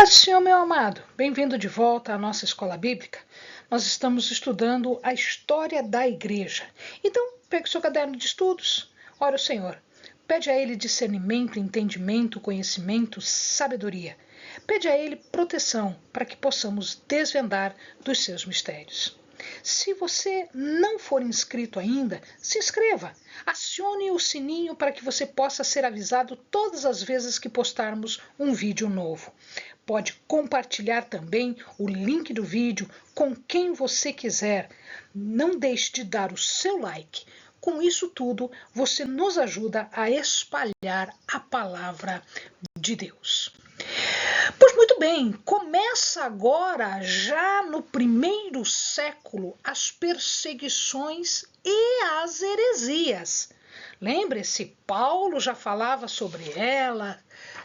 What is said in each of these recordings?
Paz do Senhor, meu amado, bem-vindo de volta à nossa escola bíblica. Nós estamos estudando a história da igreja. Então, pegue o seu caderno de estudos, ore ao Senhor. Pede a Ele discernimento, entendimento, conhecimento, sabedoria. Pede a Ele proteção para que possamos desvendar dos seus mistérios. Se você não for inscrito ainda, se inscreva. Acione o sininho para que você possa ser avisado todas as vezes que postarmos um vídeo novo. Pode compartilhar também o link do vídeo com quem você quiser. Não deixe de dar o seu like. Com isso tudo, você nos ajuda a espalhar a palavra de Deus. Pois muito bem, começa agora, já no primeiro século, as perseguições e as heresias. Lembre-se, Paulo já falava sobre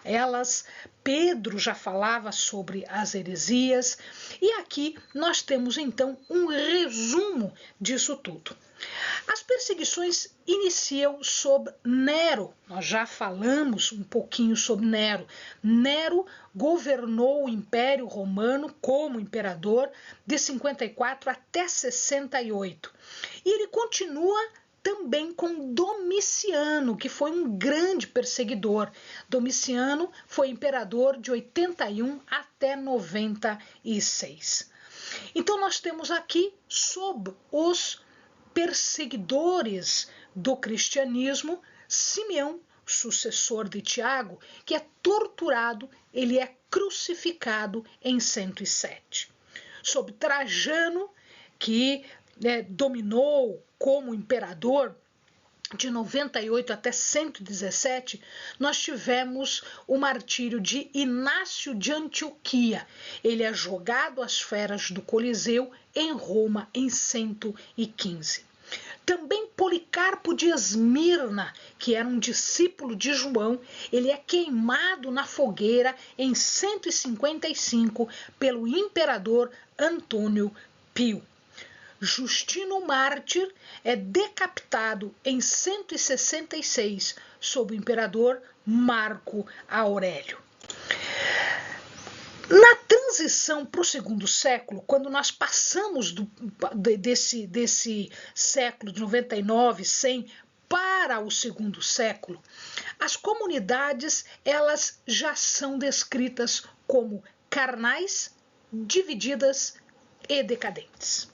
elas, Pedro já falava sobre as heresias, e aqui nós temos então um resumo disso tudo. As perseguições iniciam sob Nero. Nós já falamos um pouquinho sobre Nero. Nero governou o Império Romano como imperador de 54 até 68. E ele continua também com Domiciano, que foi um grande perseguidor. Domiciano foi imperador de 81 até 96. Então nós temos aqui, sob os perseguidores do cristianismo, Simeão, sucessor de Tiago, que é torturado, ele é crucificado em 107. Sob Trajano, que dominou como imperador de 98 até 117, nós tivemos o martírio de Inácio de Antioquia. Ele é jogado às feras do Coliseu em Roma em 115. Também Policarpo de Esmirna, que era um discípulo de João, ele é queimado na fogueira em 155 pelo imperador Antônio Pio. Justino Mártir é decapitado em 166 sob o imperador Marco Aurélio. Na transição para o segundo século, quando nós passamos desse século de 99, 100 para o segundo século, as comunidades elas já são descritas como carnais, divididas e decadentes.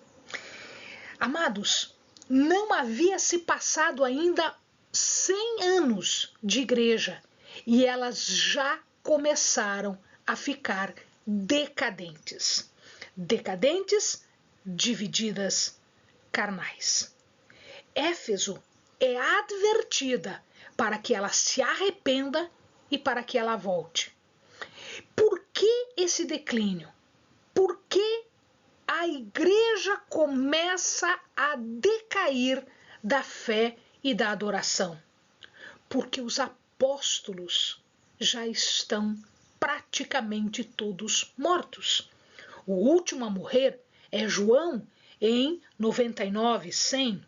Amados, não havia se passado ainda 100 anos de igreja e elas já começaram a ficar decadentes. Decadentes, divididas, carnais. Éfeso é advertida para que ela se arrependa e para que ela volte. Por que esse declínio? Por que a igreja começa a decair da fé e da adoração? Porque os apóstolos já estão praticamente todos mortos. O último a morrer é João em 99, 100.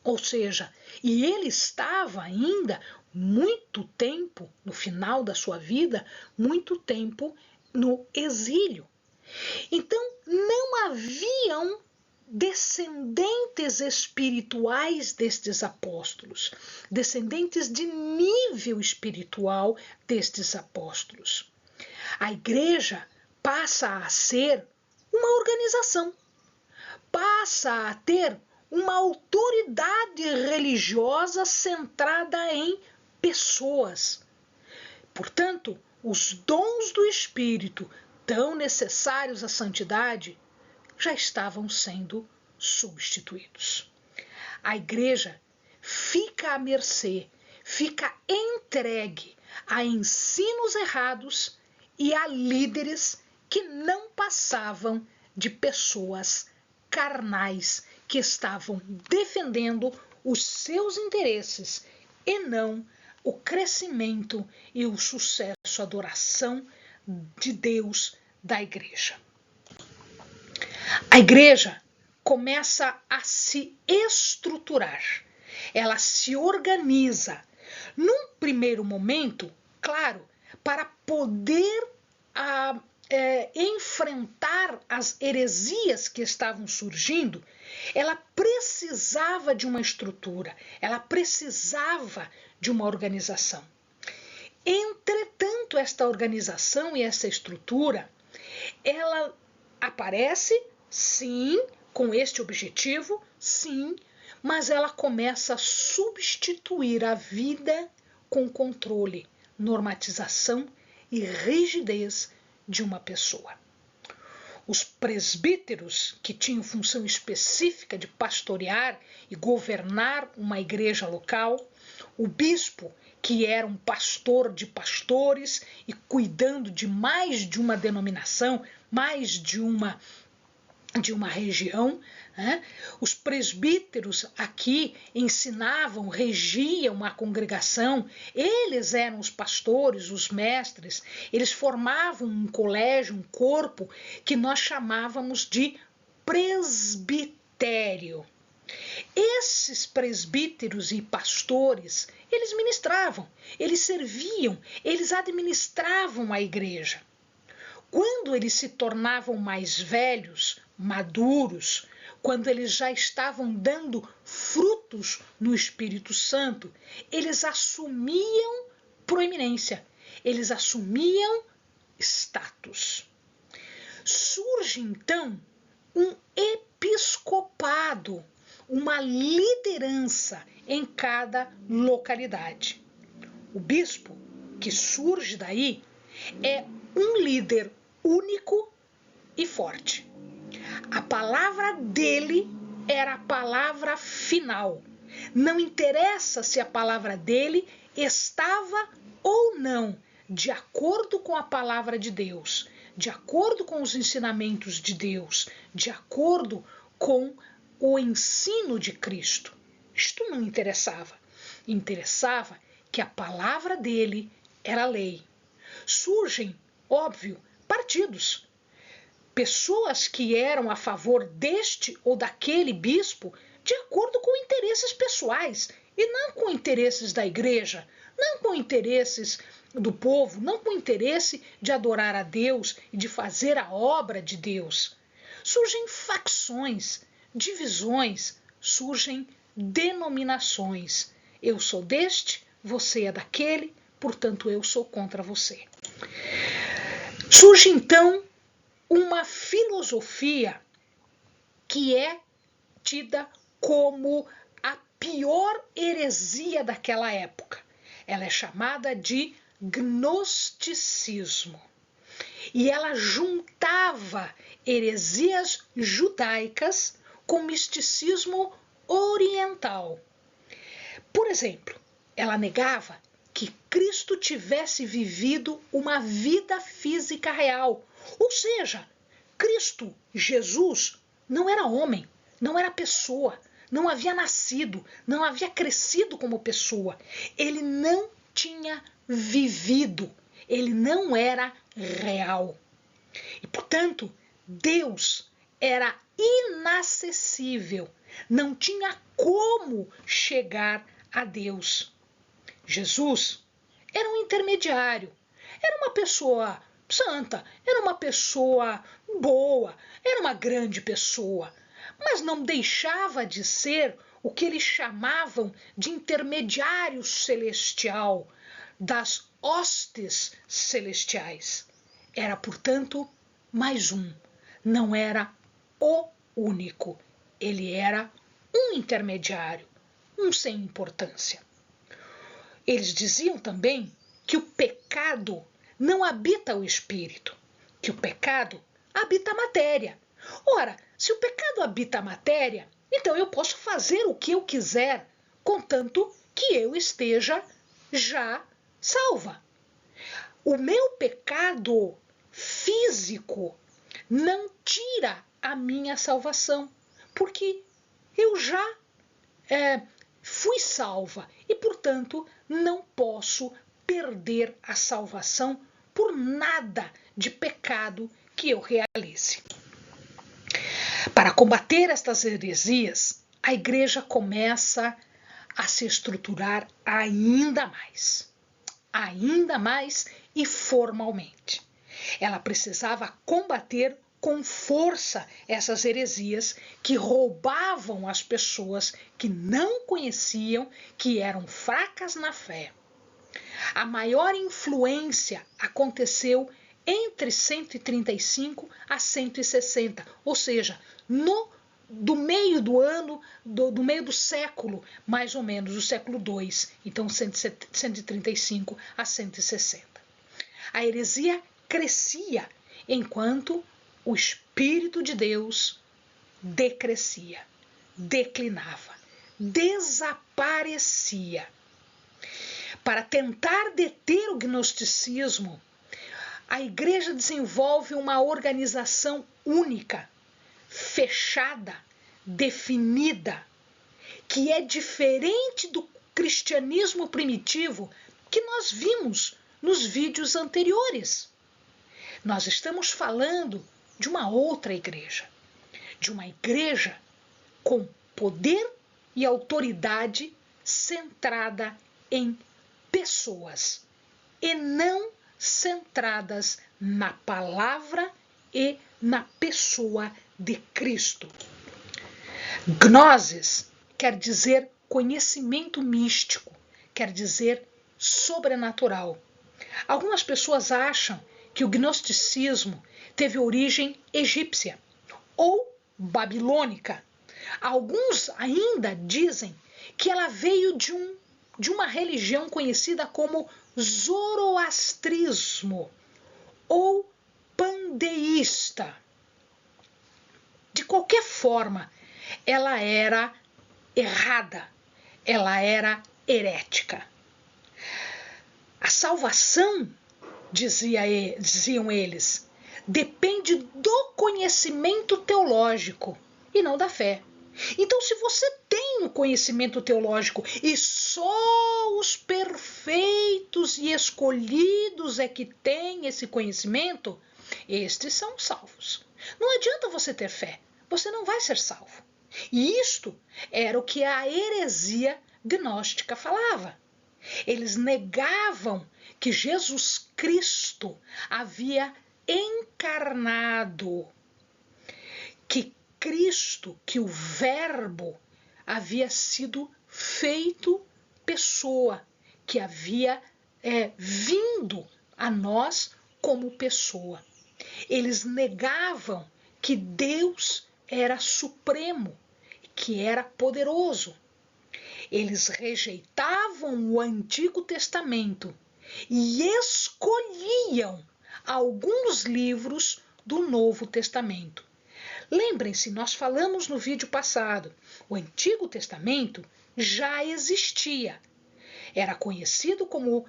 Ou seja, e ele estava ainda muito tempo, no final da sua vida, muito tempo no exílio. Então, não haviam descendentes espirituais destes apóstolos, descendentes de nível espiritual destes apóstolos. A igreja passa a ser uma organização, passa a ter uma autoridade religiosa centrada em pessoas. Portanto, os dons do Espírito, tão necessários à santidade, já estavam sendo substituídos. A igreja fica à mercê, fica entregue a ensinos errados e a líderes que não passavam de pessoas carnais que estavam defendendo os seus interesses e não o crescimento e o sucesso, a adoração de Deus da igreja. A igreja começa a se estruturar, ela se organiza. Num primeiro momento, claro, para poder a enfrentar as heresias que estavam surgindo, ela precisava de uma estrutura, ela precisava de uma organização. Entretanto, esta organização e essa estrutura, ela aparece, sim, com este objetivo, sim, mas ela começa a substituir a vida com controle, normatização e rigidez de uma pessoa. Os presbíteros, que tinham função específica de pastorear e governar uma igreja local, o bispo, que era um pastor de pastores e cuidando de mais de uma denominação, mais de uma região, né? Os presbíteros aqui ensinavam, regiam a congregação, eles eram os pastores, os mestres, eles formavam um colégio, um corpo que nós chamávamos de presbitério. Esses presbíteros e pastores, eles ministravam, eles serviam, eles administravam a igreja. Quando eles se tornavam mais velhos, maduros, quando eles já estavam dando frutos no Espírito Santo, eles assumiam proeminência, eles assumiam status. Surge então um episcopado, uma liderança em cada localidade. O bispo que surge daí é um líder único e forte. A palavra dele era a palavra final. Não interessa se a palavra dele estava ou não de acordo com a palavra de Deus, de acordo com os ensinamentos de Deus, de acordo com o ensino de Cristo. Isto não interessava. Interessava que a palavra dele era lei. Surgem, óbvio, partidos. Pessoas que eram a favor deste ou daquele bispo de acordo com interesses pessoais e não com interesses da igreja, não com interesses do povo, não com interesse de adorar a Deus e de fazer a obra de Deus. Surgem facções, divisões, surgem denominações. Eu sou deste, você é daquele, portanto eu sou contra você. Surge então uma filosofia que é tida como a pior heresia daquela época. Ela é chamada de gnosticismo. E ela juntava heresias judaicas com misticismo oriental. Por exemplo, ela negava que Cristo tivesse vivido uma vida física real. Ou seja, Cristo, Jesus, não era homem, não era pessoa, não havia nascido, não havia crescido como pessoa. Ele não tinha vivido, ele não era real. E, portanto, Deus era inacessível, não tinha como chegar a Deus. Jesus era um intermediário, era uma pessoa santa, era uma pessoa boa, era uma grande pessoa, mas não deixava de ser o que eles chamavam de intermediário celestial, das hostes celestiais. Era, portanto, mais um, não era o único, ele era um intermediário, um sem importância. Eles diziam também que o pecado não habita o espírito, que o pecado habita a matéria. Ora, se o pecado habita a matéria, então eu posso fazer o que eu quiser, contanto que eu esteja já salva. O meu pecado físico não tira a minha salvação, porque eu já fui salva e, portanto, não posso perder a salvação por nada de pecado que eu realize. Para combater estas heresias, a igreja começa a se estruturar ainda mais e formalmente. Ela precisava combater com força essas heresias que roubavam as pessoas que não conheciam, que eram fracas na fé. A maior influência aconteceu entre 135 a 160, ou seja, do meio do ano, do meio do século, mais ou menos, do século II, então 135 a 160. A heresia crescia enquanto o Espírito de Deus decrescia, declinava, desaparecia. Para tentar deter o gnosticismo, a igreja desenvolve uma organização única, fechada, definida, que é diferente do cristianismo primitivo que nós vimos nos vídeos anteriores. Nós estamos falando de uma outra igreja, de uma igreja com poder e autoridade centrada em pessoas e não centradas na palavra e na pessoa de Cristo. Gnosis quer dizer conhecimento místico, quer dizer sobrenatural. Algumas pessoas acham que o gnosticismo teve origem egípcia ou babilônica. Alguns ainda dizem que ela veio de uma religião conhecida como zoroastrismo ou pandeísta. De qualquer forma, ela era errada, ela era herética. A salvação, diziam eles, depende do conhecimento teológico e não da fé. Então, se você tem um conhecimento teológico e só os perfeitos e escolhidos é que têm esse conhecimento, estes são salvos. Não adianta você ter fé, você não vai ser salvo. E isto era o que a heresia gnóstica falava. Eles negavam que Jesus Cristo havia encarnado, que Cristo, que o Verbo havia sido feito pessoa, que havia vindo a nós como pessoa. Eles negavam que Deus era supremo, que era poderoso. Eles rejeitavam o Antigo Testamento e escolhiam alguns livros do Novo Testamento. Lembrem-se, nós falamos no vídeo passado, o Antigo Testamento já existia. Era conhecido como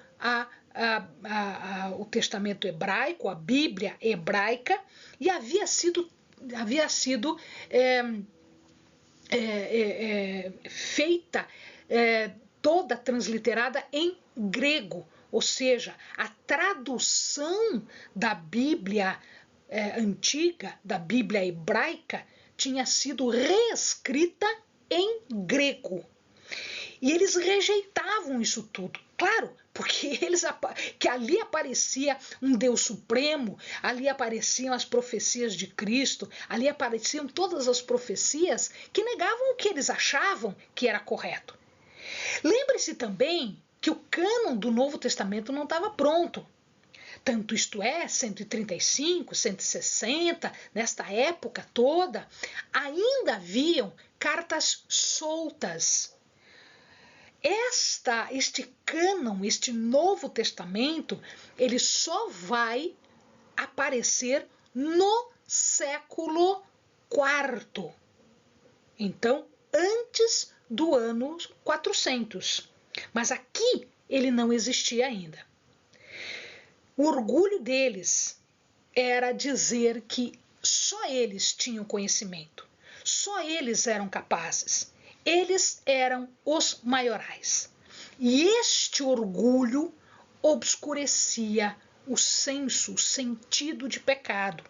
o Testamento hebraico, a Bíblia hebraica, e havia sido feita toda transliterada em grego, ou seja, a tradução da Bíblia antiga, da Bíblia hebraica, tinha sido reescrita em grego. E eles rejeitavam isso tudo. Claro, porque que ali aparecia um Deus supremo, ali apareciam as profecias de Cristo, ali apareciam todas as profecias que negavam o que eles achavam que era correto. Lembre-se também que o cânon do Novo Testamento não estava pronto. Tanto isto 135, 160, nesta época toda, ainda haviam cartas soltas. Este cânon, este Novo Testamento, ele só vai aparecer no século IV. Então, antes do ano 400. Mas aqui ele não existia ainda. O orgulho deles era dizer que só eles tinham conhecimento, só eles eram capazes, eles eram os maiorais. E este orgulho obscurecia o senso, o sentido de pecado.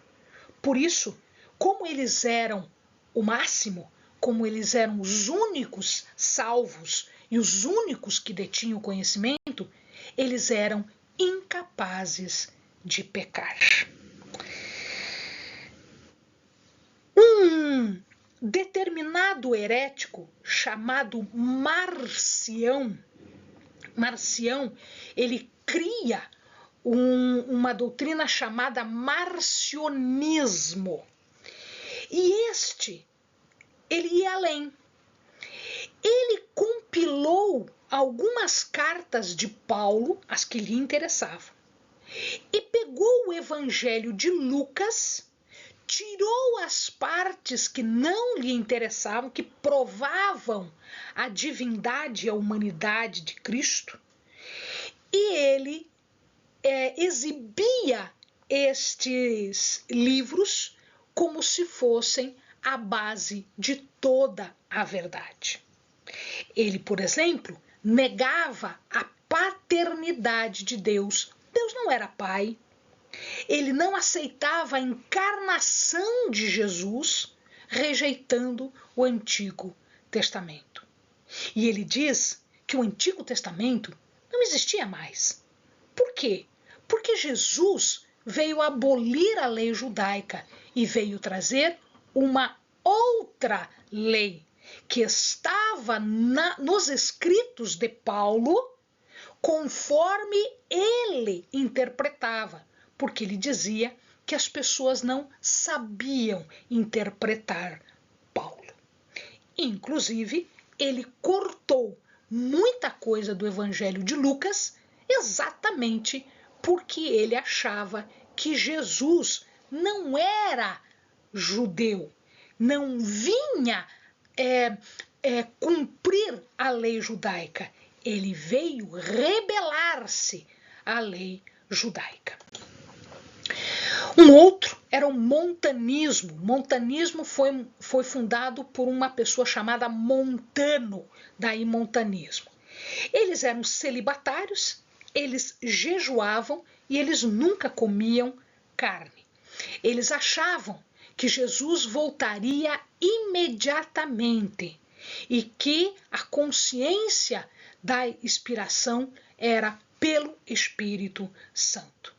Por isso, como eles eram o máximo, como eles eram os únicos salvos e os únicos que detinham o conhecimento, eles eram incapazes de pecar. determinado herético chamado Marcião, ele cria uma doutrina chamada marcionismo. E ele ia além. Ele compilou algumas cartas de Paulo, as que lhe interessavam, e pegou o Evangelho de Lucas, tirou as partes que não lhe interessavam, que provavam a divindade e a humanidade de Cristo, e ele exibia estes livros como se fossem a base de toda a verdade. Ele, por exemplo, negava a paternidade de Deus. Deus não era pai. Ele não aceitava a encarnação de Jesus, rejeitando o Antigo Testamento. E ele diz que o Antigo Testamento não existia mais. Por quê? Porque Jesus veio abolir a lei judaica e veio trazer uma outra lei que estava nos escritos de Paulo, conforme ele interpretava, porque ele dizia que as pessoas não sabiam interpretar Paulo. Inclusive, ele cortou muita coisa do Evangelho de Lucas exatamente porque ele achava que Jesus não era judeu, não vinha cumprir a lei judaica. Ele veio rebelar-se à lei judaica. Um outro era o montanismo. O montanismo foi fundado por uma pessoa chamada Montano, daí montanismo. Eles eram celibatários, eles jejuavam e eles nunca comiam carne. Eles achavam que Jesus voltaria imediatamente e que a consciência da inspiração era pelo Espírito Santo.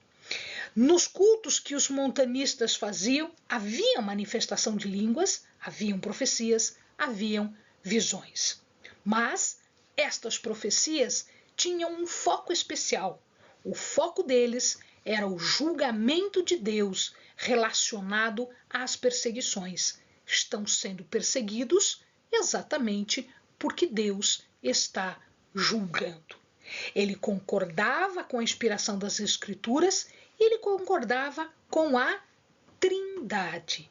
Nos cultos que os montanistas faziam, havia manifestação de línguas, haviam profecias, haviam visões. Mas estas profecias tinham um foco especial. O foco deles era o julgamento de Deus relacionado às perseguições. Estão sendo perseguidos exatamente porque Deus está julgando. Ele concordava com a inspiração das Escrituras e ele concordava com a Trindade.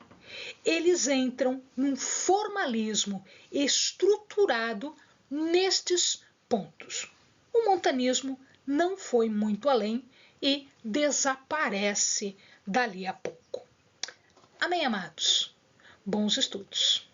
Eles entram num formalismo estruturado nestes pontos. O montanismo não foi muito além e desaparece dali a pouco. Amém, amados? Bons estudos!